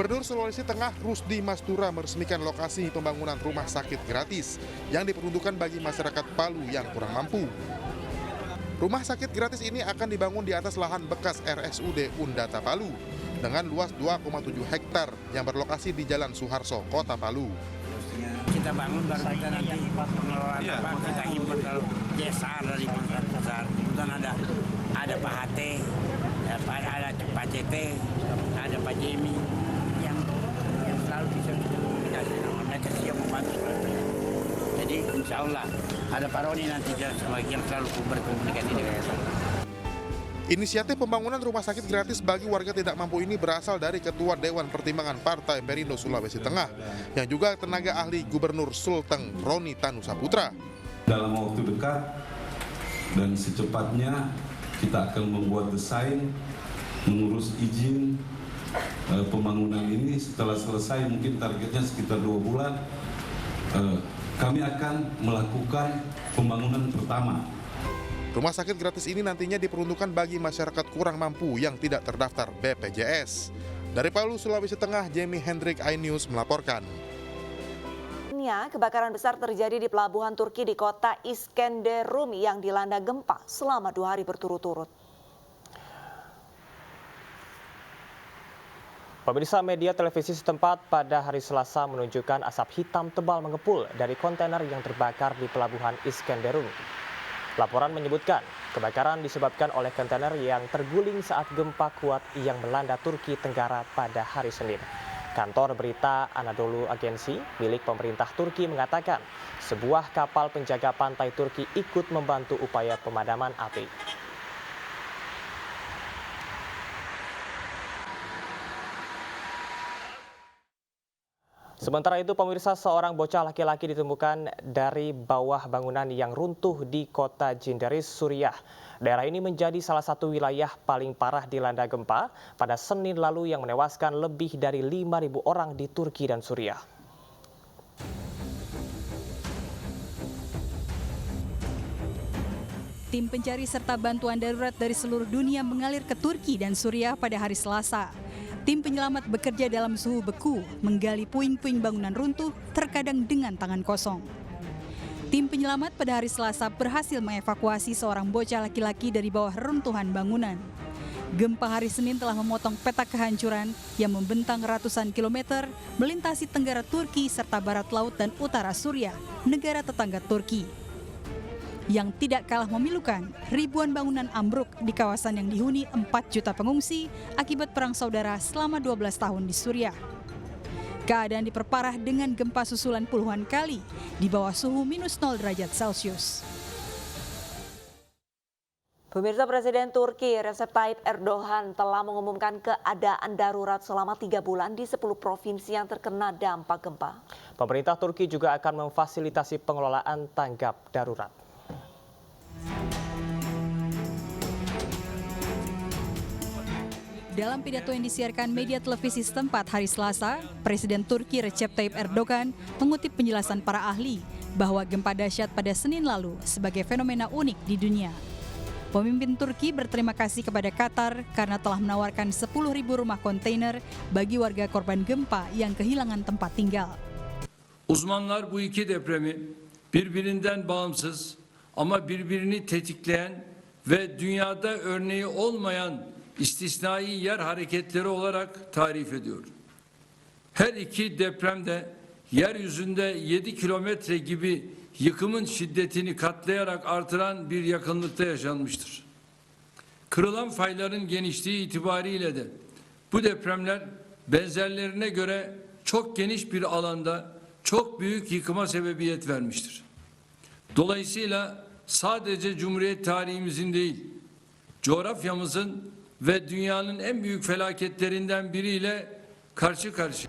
Gubernur Sulawesi Tengah Rusdi Mastura meresmikan lokasi pembangunan rumah sakit gratis yang diperuntukkan bagi masyarakat Palu yang kurang mampu. Rumah sakit gratis ini akan dibangun di atas lahan bekas RSUD Undata Palu dengan luas 2,7 hektar yang berlokasi di Jalan Suharso, Kota Palu. Kita bangun baru kita nanti pengelolaan kita impor kalau CSR dari perusahaan besar. Kemudian ada Pak HT, ada Pak CT, ada Pak Jemi yang selalu bisa mereka siap membantu. Jadi insya Allah ada Pak Roni nanti yang selalu berkomunikasi dengan saya. Inisiatif pembangunan rumah sakit gratis bagi warga tidak mampu ini berasal dari Ketua Dewan Pertimbangan Partai Perindo Sulawesi Tengah yang juga tenaga ahli Gubernur Sulteng Roni Tanusaputra. Dalam waktu dekat dan secepatnya kita akan membuat desain, mengurus izin pembangunan ini. Setelah selesai, mungkin targetnya sekitar 2 bulan, kami akan melakukan pembangunan pertama. Rumah sakit gratis ini nantinya diperuntukkan bagi masyarakat kurang mampu yang tidak terdaftar BPJS. Dari Palu, Sulawesi Tengah, Jamie Hendrik, iNews melaporkan. Kebakaran besar terjadi di pelabuhan Turki di kota Iskenderun yang dilanda gempa selama 2 hari berturut-turut. Pemirsa, media televisi setempat pada hari Selasa menunjukkan asap hitam tebal mengepul dari kontainer yang terbakar di pelabuhan Iskenderun. Laporan menyebutkan kebakaran disebabkan oleh kontainer yang terguling saat gempa kuat yang melanda Turki Tenggara pada hari Senin. Kantor berita Anadolu Agensi milik pemerintah Turki mengatakan sebuah kapal penjaga pantai Turki ikut membantu upaya pemadaman api. Sementara itu, pemirsa, seorang bocah laki-laki ditemukan dari bawah bangunan yang runtuh di kota Jinderis, Suriah. Daerah ini menjadi salah satu wilayah paling parah dilanda gempa pada Senin lalu yang menewaskan lebih dari 5.000 orang di Turki dan Suriah. Tim pencari serta bantuan darurat dari seluruh dunia mengalir ke Turki dan Suriah pada hari Selasa. Tim penyelamat bekerja dalam suhu beku, menggali puing-puing bangunan runtuh, terkadang dengan tangan kosong. Tim penyelamat pada hari Selasa berhasil mengevakuasi seorang bocah laki-laki dari bawah reruntuhan bangunan. Gempa hari Senin telah memotong peta kehancuran yang membentang ratusan kilometer, melintasi tenggara Turki serta barat laut dan utara Suriah, negara tetangga Turki. Yang tidak kalah memilukan, ribuan bangunan ambruk di kawasan yang dihuni 4 juta pengungsi akibat perang saudara selama 12 tahun di Suriah. Keadaan diperparah dengan gempa susulan puluhan kali di bawah suhu -0 derajat Celcius. Pemirsa, Presiden Turki Recep Tayyip Erdogan telah mengumumkan keadaan darurat selama 3 bulan di 10 provinsi yang terkena dampak gempa. Pemerintah Turki juga akan memfasilitasi pengelolaan tanggap darurat. Dalam pidato yang disiarkan media televisi setempat hari Selasa, Presiden Turki Recep Tayyip Erdogan mengutip penjelasan para ahli bahwa gempa dahsyat pada Senin lalu sebagai fenomena unik di dunia. Pemimpin Turki berterima kasih kepada Qatar karena telah menawarkan 10.000 rumah kontainer bagi warga korban gempa yang kehilangan tempat tinggal. Uzmanlar bu iki depremi birbirinden bağımsız ama birbirini tetikleyen ve dünyada örneği olmayan istisnai yer hareketleri olarak tarif ediyor. Her iki depremde yeryüzünde 7 kilometre gibi yıkımın şiddetini katlayarak artıran bir yakınlıkta yaşanmıştır. Kırılan fayların genişliği itibariyle de bu depremler benzerlerine göre çok geniş bir alanda çok büyük yıkıma sebebiyet vermiştir. Dolayısıyla sadece Cumhuriyet tarihimizin değil, coğrafyamızın ve dünyanın en büyük felaketlerinden biriyle karşı karşıya.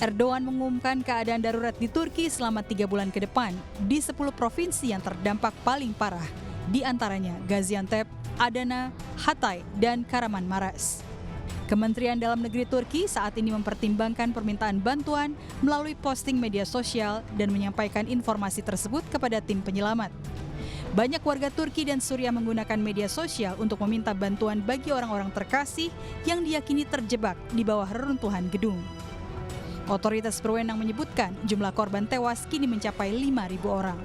Erdogan mengumumkan keadaan darurat di Turki selama 3 bulan ke depan di 10 provinsi yang terdampak paling parah, di antaranya Gaziantep, Adana, Hatay, dan Kahramanmaraş. Kementerian Dalam Negeri Turki saat ini mempertimbangkan permintaan bantuan melalui posting media sosial dan menyampaikan informasi tersebut kepada tim penyelamat. Banyak warga Turki dan Suriah menggunakan media sosial untuk meminta bantuan bagi orang-orang terkasih yang diyakini terjebak di bawah reruntuhan gedung. Otoritas berwenang menyebutkan jumlah korban tewas kini mencapai 5.000 orang.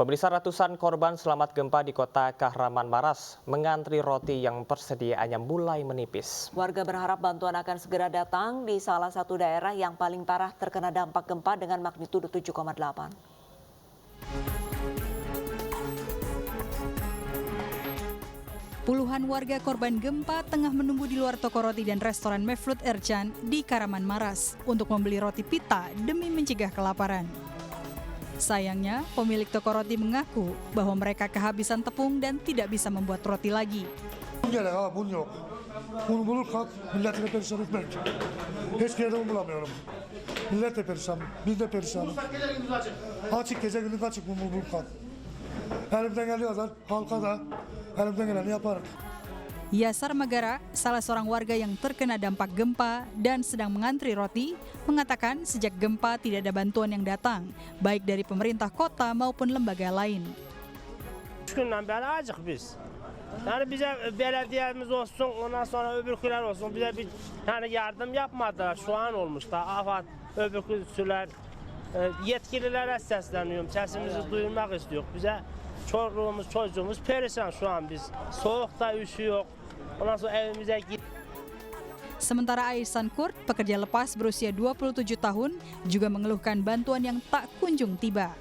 Pemirsa, ratusan korban selamat gempa di kota Kahramanmaras mengantri roti yang persediaannya mulai menipis. Warga berharap bantuan akan segera datang di salah satu daerah yang paling parah terkena dampak gempa dengan magnitudo 7,8. Puluhan warga korban gempa tengah menunggu di luar toko roti dan restoran Mevlut Ercan di Kahramanmaras untuk membeli roti pita demi mencegah kelaparan. Sayangnya, pemilik toko roti mengaku bahwa mereka kehabisan tepung dan tidak bisa membuat roti lagi. Gerek ama bun yok. Bunu bulursak milletine perişan etmek. Hiçbir yerde bulamıyorum. Millet de perişan, biz de perişan. Açık gece gündüz açık bunu bulursak. Elimden geldiği kadar halka da elimden geleni yaparım. Yasar Magara, salah seorang warga yang terkena dampak gempa dan sedang mengantri roti, mengatakan sejak gempa tidak ada bantuan yang datang, baik dari pemerintah kota maupun lembaga lain. 3 günden beri acık biz. Yani bize belediyemiz olsun, ondan sonra öbürküler olsun, bize bir yani yardım yapmadılar. Şu an olmuş da AFAD, öbürküler yetkililere sesleniyorum. Sesimizi duyurmak istiyor. Bize çoluğumuz, çocuğumuz perişan şu an biz. Soğukta üşüyor. Ondan sonra evimize git. Sementara Aisan Kurt, pekerja lepas berusia 27 tahun, juga mengeluhkan bantuan yang tak kunjung tiba.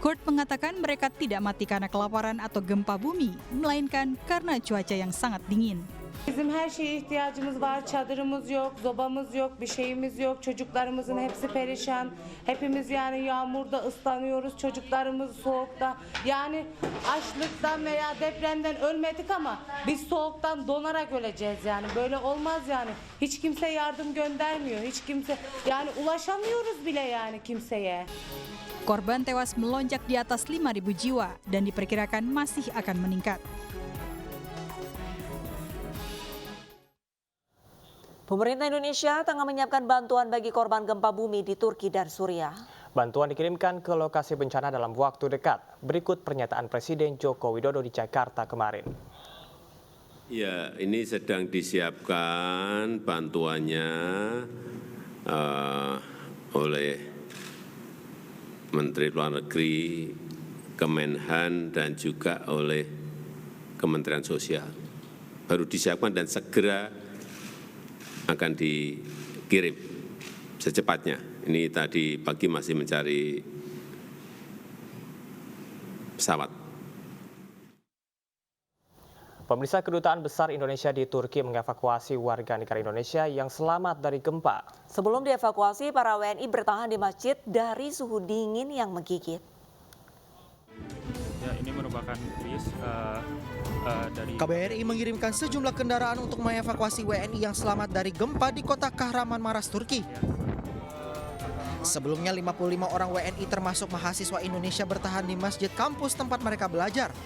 Kurt mengatakan mereka tidak mati karena kelaparan atau gempa bumi, melainkan karena cuaca yang sangat dingin. Bizim her şeye ihtiyacımız var. Çadırımız yok, zobamız yok, bir şeyimiz yok. Çocuklarımızın hepsi perişan. Hepimiz yani yağmurda ıslanıyoruz. Çocuklarımız soğukta. Yani açlıktan veya depremden ölmedik ama biz soğuktan donarak öleceğiz yani. Böyle olmaz yani. Hiç kimse yardım göndermiyor. Hiç kimse yani ulaşamıyoruz bile yani kimseye. Korban tewas melonjak di atas 5.000 jiwa dan diperkirakan masih akan meningkat. Pemerintah Indonesia tengah menyiapkan bantuan bagi korban gempa bumi di Turki dan Suriah. Bantuan dikirimkan ke lokasi bencana dalam waktu dekat. Berikut pernyataan Presiden Joko Widodo di Jakarta kemarin. Ya, ini sedang disiapkan bantuannya oleh Menteri Luar Negeri, Kemenhan, dan juga oleh Kementerian Sosial. Baru disiapkan dan segera akan dikirim secepatnya. Ini tadi pagi masih mencari pesawat. Pemirsa, Kedutaan Besar Indonesia di Turki mengevakuasi warga negara Indonesia yang selamat dari gempa. Sebelum dievakuasi, para WNI bertahan di masjid dari suhu dingin yang menggigit. Ya, ini merupakan bis dari KBRI mengirimkan sejumlah kendaraan untuk mengevakuasi WNI yang selamat dari gempa di kota Kahramanmaras, Turki. Sebelumnya 55 orang WNI termasuk mahasiswa Indonesia bertahan di masjid kampus tempat mereka belajar.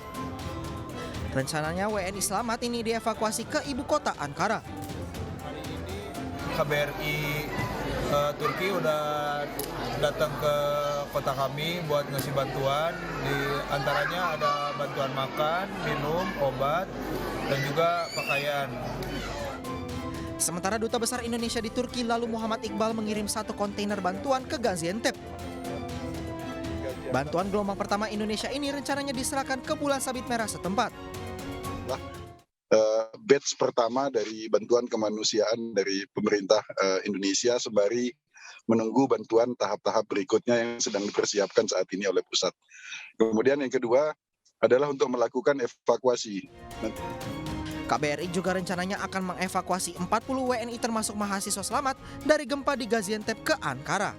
Rencananya WNI selamat ini dievakuasi ke ibu kota Ankara. KBRI Turki udah datang ke kota kami buat ngasih bantuan. Di antaranya ada bantuan makan, minum, obat, dan juga pakaian. Sementara Duta Besar Indonesia di Turki lalu Muhammad Iqbal mengirim 1 kontainer bantuan ke Gaziantep. Bantuan gelombang pertama Indonesia ini rencananya diserahkan ke Bulan Sabit Merah setempat. Batch pertama dari bantuan kemanusiaan dari pemerintah Indonesia sembari menunggu bantuan tahap-tahap berikutnya yang sedang dipersiapkan saat ini oleh pusat. Kemudian yang kedua adalah untuk melakukan evakuasi. KBRI juga rencananya akan mengevakuasi 40 WNI termasuk mahasiswa selamat dari gempa di Gaziantep ke Ankara.